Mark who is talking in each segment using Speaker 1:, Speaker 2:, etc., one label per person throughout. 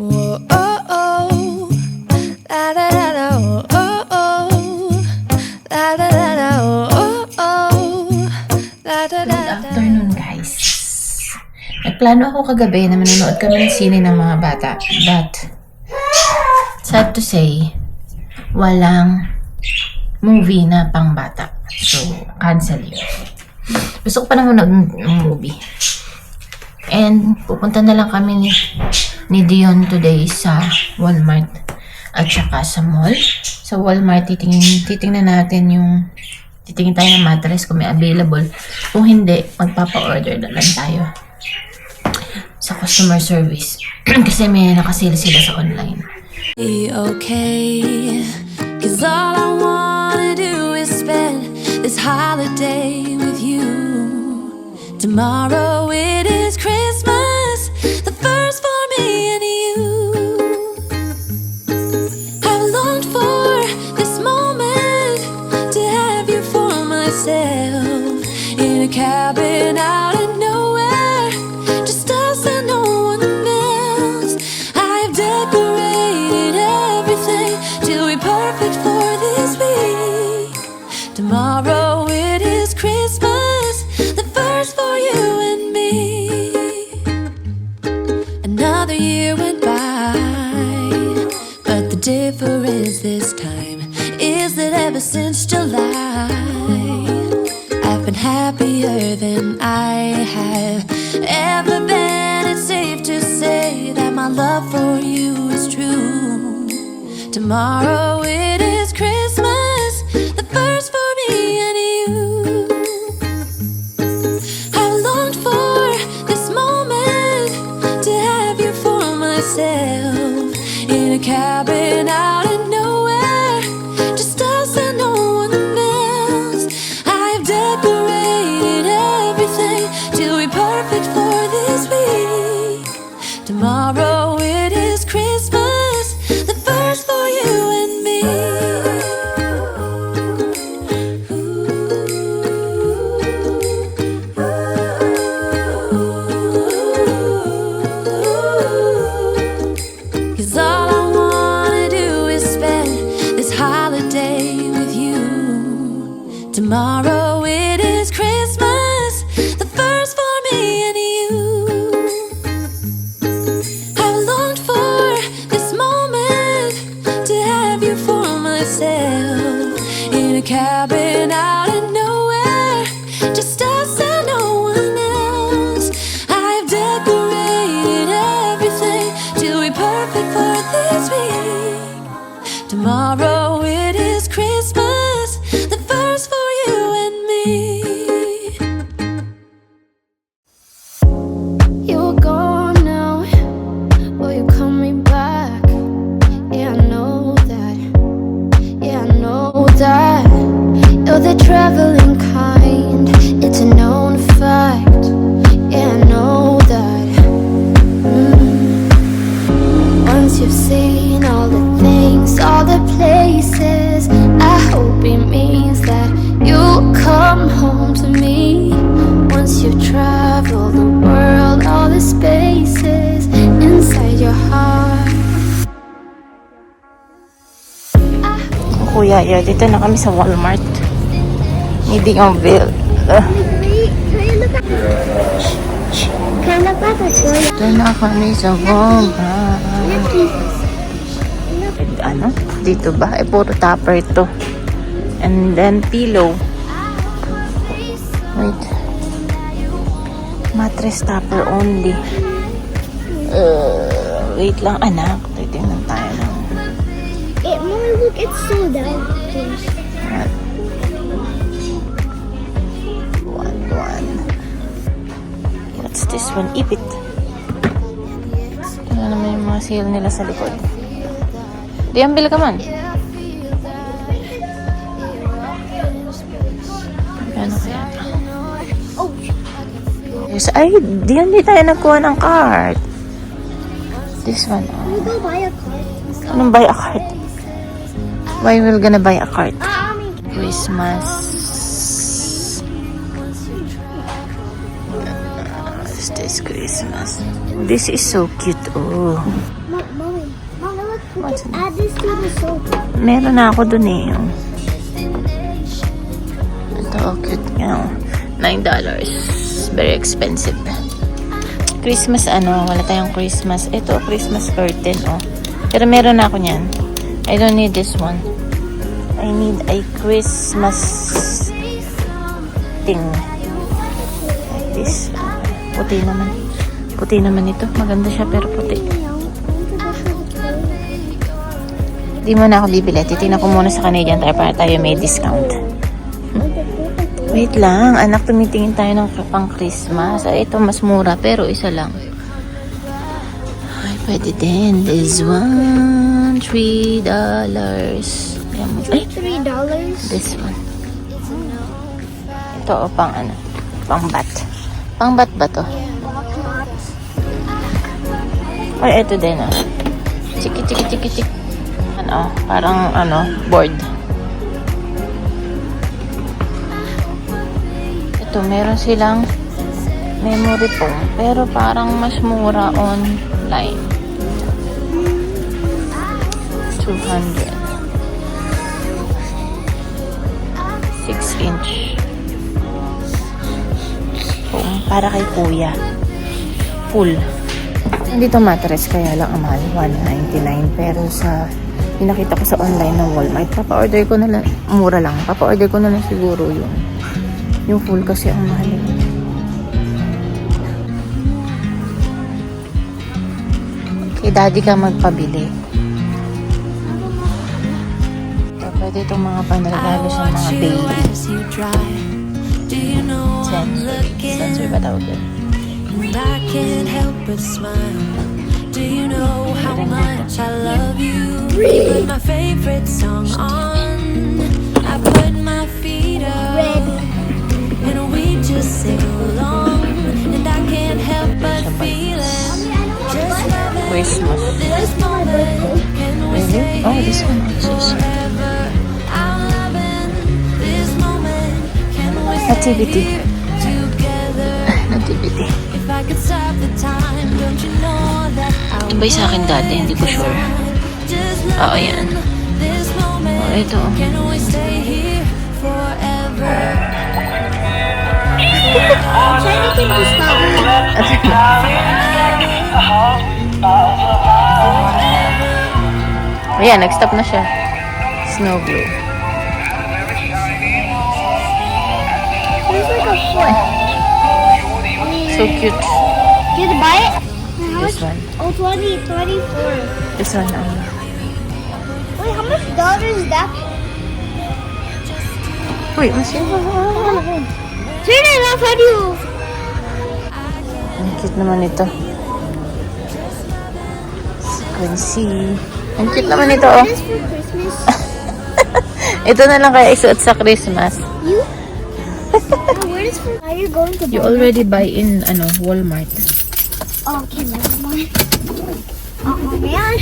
Speaker 1: Whoa, oh, oh. La da da da, oh, oh, oh. La da da da, oh, oh, oh. La da da da.
Speaker 2: Good afternoon, guys. Nagplano ako kagabi na manonood kami ng sine ng mga bata. But, sad to say, walang movie na pang bata. So, cancel yun. Gusto ko pa naman ng movie. And, pupunta na lang kami ni Dion today sa Walmart at saka sa mall. Sa Walmart, titingnan natin titingin tayo ng mattress kung may available. Kung hindi, magpapa-order na lang tayo sa customer service. Kasi may nakasale sila sa online.
Speaker 1: Be okay, 'cause all I wanna do is spend this holiday with you. Tomorrow it is Christmas, the first for me and you. I've longed for this moment to have you for myself in a cabin out in nowhere, just us and no one else. I've decorated everything to be perfect for this week. Tomorrow it is Christmas, the first for you and me. Another year went by, but the difference this time is that ever since July, I've been happier than I have ever been. It's safe to say that my love for you is true. Tomorrow it is Christmas, the first for me and you. I've longed for this moment to have you for myself in a cabin out in nowhere, just us and no one else. I've decorated everything to be perfect for this week. Tomorrow it is Christmas, the first for you and me. Cause all I wanna do is spend this holiday with you. Tomorrow it is Christmas, the first for me and you. I've longed for this moment to have you for myself in a cabin out in nowhere, just us and no one else. I've decorated everything to be perfect for this week. Tomorrow it is Christmas, the first for you and me. You're gone now, will you coming back? Yeah, I know that. Yeah, I know that. You're the traveling kind, it's a known fact. Yeah, I know that. Once you've seen all the things, all the places, I hope it means that you'll come home to me. Once you've traveled the world, all the spaces inside your heart.
Speaker 2: Kuya, dito na kami sa Walmart. Hindi ang bill. Dito na kami sa Walmart. Ano? Dito ba? Puro topper ito. And then pillow. Wait. Mattress topper only. Wait lang, anak. Titingnan tayo ng...
Speaker 3: Look, it's sold out.
Speaker 2: One. What's this one? Ipit. Ano naman yung mga sale nila sa likod? Diyan, bil ka man. Ano kaya? Ay, diyan di tayo nagkuha ng card. This one.
Speaker 3: We go buy a card.
Speaker 2: Anong buy a card? Why we're gonna buy a card? Christmas. What's this Christmas? This is so cute. Oh. What's it?
Speaker 3: Add this to the soap.
Speaker 2: Meron na ako dun eh. Oh. Ito, oh, cute nga. Oh. $9. Very expensive. Christmas wala tayong Christmas. Ito, Christmas curtain, oh. Pero meron na ako niyan. I don't need this one. I need a Christmas thing. Like this. Puti naman. Puti naman ito. Maganda siya pero puti. Di mo na ako bibili. Titignan ko muna sa Canadian Tire para tayo may discount. Wait lang. Anak, tumitingin tayo ng pang Christmas. Ito mas mura pero isa lang. Ay, pwede din. This one, $3. Ay,
Speaker 3: $3.
Speaker 2: this one. Ito, pang pang bat. Pang bat ba to? Ay, ito din, Chiki, chiki, chiki, chiki. Parang, board. Ito, meron silang memory foam. Pero parang mas mura online. 200. 6-inch. Foam. Para kay kuya. Full. Dito mattress kaya lang ang mahal. $199. Pero sa pinakita ko sa online ng Walmart, papa-order ko na lang. Mura lang. Papa-order ko na lang siguro yung full kasi ang mahal. Okay, daddy ka magpabili. Pwede itong mga panregalo sa mga baby. Sensor ba tawag yun?
Speaker 1: And I can't help but smile. Do you know how much I love you? You put my favorite song on. I put my feet up. And we just sing along. And I can't help but feel it. Just loving
Speaker 2: Christmas.
Speaker 1: this moment. Can we stay
Speaker 2: Oh, this one
Speaker 1: here
Speaker 2: also.
Speaker 1: forever? I'm loving this moment. Can we stay
Speaker 2: Nativity.
Speaker 1: here together?
Speaker 2: Nativity.
Speaker 1: If I could stop the time, don't you know that I
Speaker 2: Iba'y sa akin dati, hindi ko sure.
Speaker 1: just
Speaker 2: Oo, yan.
Speaker 1: this moment.
Speaker 2: Oh, ito.
Speaker 1: Can we stay here forever?
Speaker 3: Shiny can just stop me.
Speaker 2: Ayan, nag-stop na siya. Snow globe.
Speaker 3: There's like a foot.
Speaker 2: So cute.
Speaker 3: Did you buy it? How
Speaker 2: This
Speaker 3: much?
Speaker 2: one.
Speaker 3: Oh, 24.
Speaker 2: This one.
Speaker 3: Wait, how much dollars is that?
Speaker 2: Uy, mas yun.
Speaker 3: Turn it off, how do you?
Speaker 2: Ang cute naman ito. Sequency. Ang cute naman ito, oh.
Speaker 3: This for Christmas.
Speaker 2: Ito na lang kaya isuot sa Christmas.
Speaker 3: You? Where is for? Are you going to buy?
Speaker 2: You already buy in, Walmart.
Speaker 3: Oh, okay, never mind. Oh, man.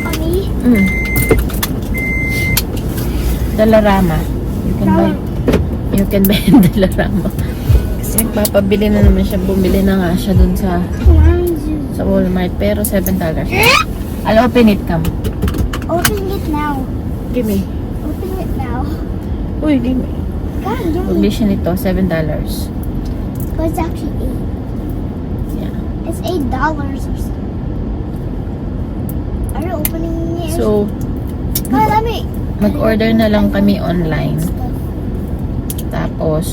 Speaker 3: Mommy.
Speaker 2: Dalarama. You can buy in Dalarama. Kasi papabili na naman siya. Bumili na nga siya dun sa Walmart. Pero $7. I'll open it, come.
Speaker 3: Open it now.
Speaker 2: Give me.
Speaker 3: Open it now.
Speaker 2: Uy, give me.
Speaker 3: God, give me.
Speaker 2: Bumili siya nito, $7.
Speaker 3: But it's actually
Speaker 2: Yeah.
Speaker 3: It's $8 or something. Are you opening it?
Speaker 2: So,
Speaker 3: God, let me.
Speaker 2: mag-order na lang kami online. Tapos,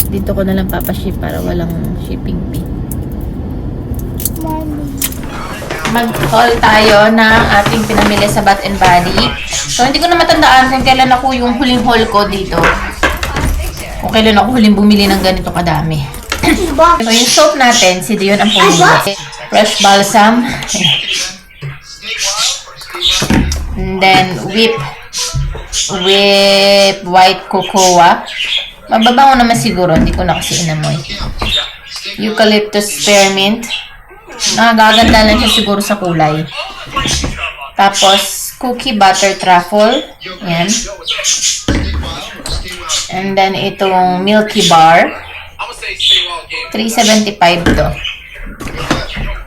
Speaker 2: dito ko na lang papaship para walang shipping fee.
Speaker 3: Mommy.
Speaker 2: Mag-haul tayo ng ating pinamili sa Bath and Body. So, hindi ko na matandaan kung kailan ako yung huling haul ko dito. Kung kailan ako huling bumili ng ganito kadami. So, yung soap natin, si Dion ang pumili. Fresh balsam. And then, whip white cocoa. Mababango naman siguro. Hindi ko na kasi inamoy. Eucalyptus spearmint. Nakagaganda lang siya siguro sa kulay. Tapos, cookie butter truffle. Yan. And then, itong Milky Bar. $3.75 to.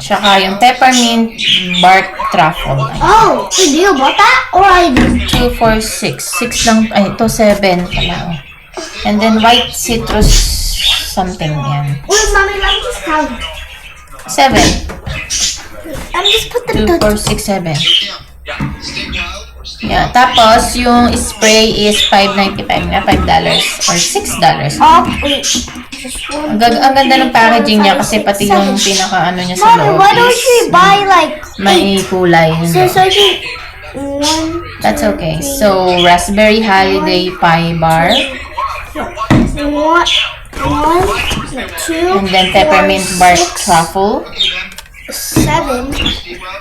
Speaker 2: Tsaka yung peppermint bark truffle.
Speaker 3: Oh, did you bought that? Or I did?
Speaker 2: 2, 4, 6. 6 lang. Ay, ito 7 pala. And then white citrus something yan.
Speaker 3: Wait, mommy, let me just count.
Speaker 2: 7.
Speaker 3: Let me just put
Speaker 2: 2,
Speaker 3: the
Speaker 2: 4, 6, 7. Yeah. Tapos, yung spray is $5.95 na. $5 or $6.
Speaker 3: Oh, wait. Just
Speaker 2: Ang
Speaker 3: one,
Speaker 2: ganda ng packaging niya kasi pati yung pinaka-ano niya sa
Speaker 3: Mommy,
Speaker 2: loob
Speaker 3: why don't
Speaker 2: is
Speaker 3: you buy like
Speaker 2: may kulay.
Speaker 3: so I can one,
Speaker 2: That's okay. So, raspberry holiday pie bar.
Speaker 3: one, two,
Speaker 2: And then peppermint bark
Speaker 3: six,
Speaker 2: truffle.
Speaker 3: 7,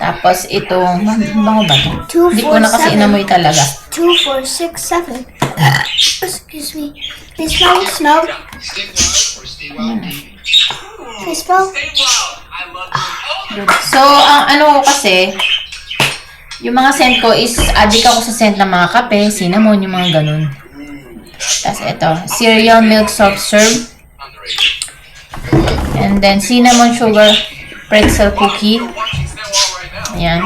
Speaker 2: Tapos itong, bango ba ito?
Speaker 3: 2,
Speaker 2: Hindi ko
Speaker 3: 4,
Speaker 2: na kasi
Speaker 3: 7.
Speaker 2: inamoy talaga.
Speaker 3: 2, 4, 6, 7. Excuse me. They smell snow. They smell.
Speaker 2: So, ang ano ko kasi, yung mga scent ko is, addict ako sa scent ng mga kape, cinnamon, yung mga ganun. Tapos ito, cereal milk soft serve. And then, cinnamon sugar pretzel cookie. Ayan.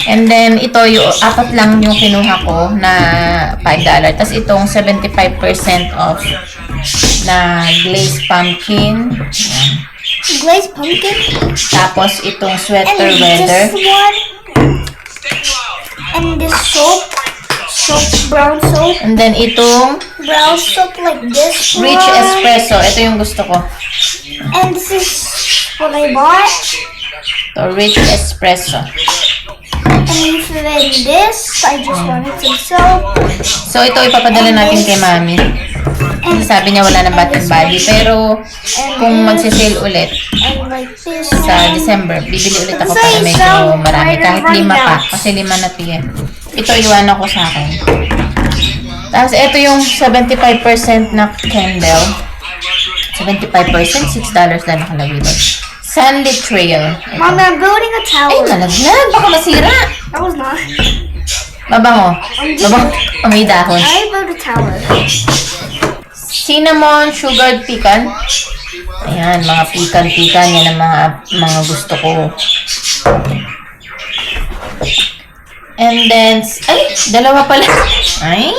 Speaker 2: And then, ito, yung apat lang yung kinuha ko na $5. Tapos itong 75% off na glazed pumpkin. Ayan.
Speaker 3: Glazed pumpkin.
Speaker 2: Tapos itong
Speaker 3: And
Speaker 2: sweater
Speaker 3: this
Speaker 2: weather.
Speaker 3: one. And this soap. Soap, brown soap.
Speaker 2: And then itong
Speaker 3: Brown soap like this one.
Speaker 2: rich espresso. Ito yung gusto ko.
Speaker 3: And this is what I bought.
Speaker 2: Ito, rich espresso.
Speaker 3: And for this, I just wanted some soap.
Speaker 2: So ito ipapadala natin kay Mami.
Speaker 3: And,
Speaker 2: Sabi niya wala ng Bath and Body. Pero kung magsisale ulit
Speaker 3: and like this
Speaker 2: sa
Speaker 3: one.
Speaker 2: December, bibili ulit ako para medyo marami. Kahit 5 pa. Kasi 5 na tiyan. Ito iwan ko sa akin. Tapos ito yung 75% na candle. 75%, $6 lang nakalagay doon. Sunlit Trail. Ito.
Speaker 3: Mommy, I'm building a
Speaker 2: Ay,
Speaker 3: tower.
Speaker 2: nalaglag. Baka masira.
Speaker 3: That was not.
Speaker 2: Mabango. Mabango. May dahon.
Speaker 3: I built a tower.
Speaker 2: Cinnamon sugared pecan. Ayan, mga pecan. Yan ang mga gusto ko. And then, ay, dalawa pala. Ay,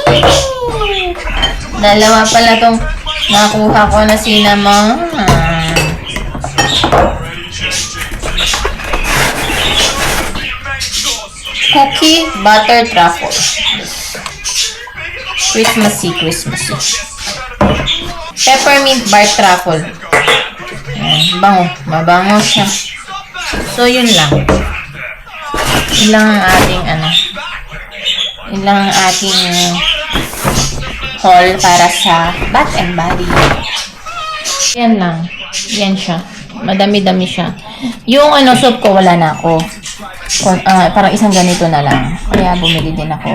Speaker 2: dalawa pala tong nakuha ko na cinnamon. Cookie butter truffle. Christmassy. Peppermint bark truffle. Ayan, bango. Mabango siya. So, yun lang. Yun lang ang ating, yun lang ang ating haul para sa Bath and Body. Yan lang. Yan siya. Madami-dami siya. Yung soap ko, wala na ako. Parang isang ganito na lang. Kaya bumili din ako.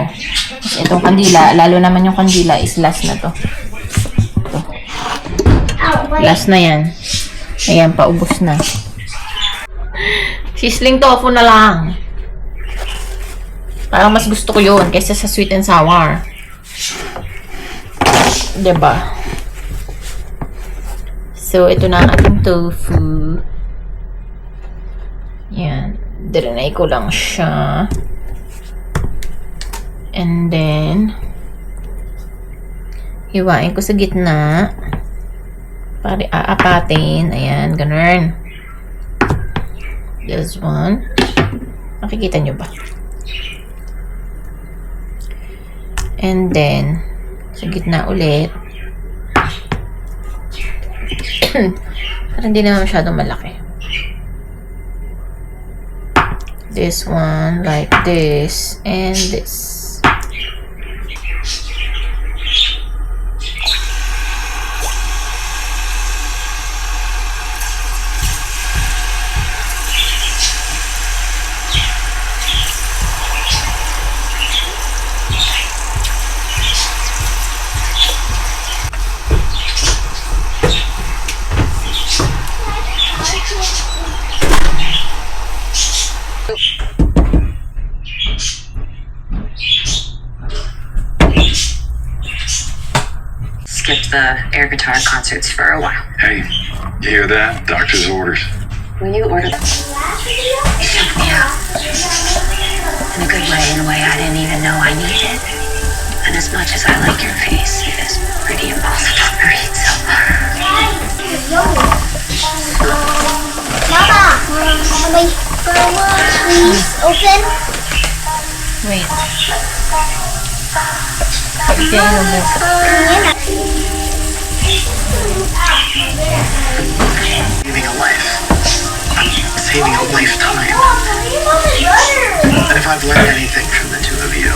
Speaker 2: Tapos itong kandila, lalo naman yung kandila is last na to. Ito. Last na yan. Ayan, paubos na. Sizzling tofu na lang. Parang mas gusto ko yun kaysa sa sweet and sour. Diba? So, ito na ang ating tofu. Yan. Direnay ko lang siya. And then, hiwain ko sa gitna. Para aapatin. Ayan, ganun. This one. Makikita nyo ba? And then, sa gitna ulit. Parang hindi naman masyadong malaki. This one, like this, and this.
Speaker 4: the air guitar concerts for a while.
Speaker 5: Hey, you hear that? Doctor's orders.
Speaker 4: Will you order them? You took me out. In a good way, in a way I didn't even know I needed. And as much as I like your face, it is pretty impossible to read, so...
Speaker 3: Mama, wait. Please open.
Speaker 2: Wait. Pagkaya yung buka.
Speaker 6: Saving a life. I'm saving a lifetime. And if I've learned anything from the two of you,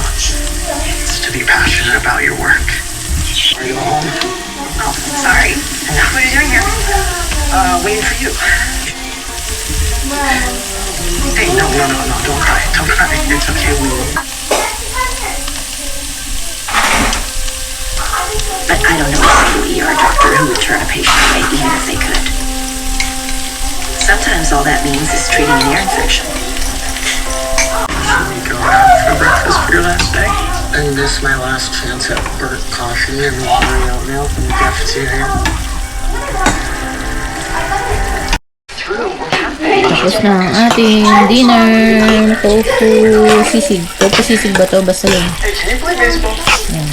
Speaker 6: it's to be passionate about your work. Are you home?
Speaker 4: Oh, sorry. What are you doing here?
Speaker 6: Waiting for you. Hey, no, don't cry. Don't cry. It's okay, we will.
Speaker 4: But I don't know a single ER doctor who would turn a patient away even if they could. Sometimes all that means is treating an ear infection.
Speaker 6: Should we go out for breakfast for your last day? And this my last chance at burnt coffee and watery oatmeal from the cafeteria.
Speaker 2: Tapos na ang ating dinner. Tofu sisig. Tofu sisig ba to? Basta yun.
Speaker 6: Hey, can you play baseball?
Speaker 2: Yan.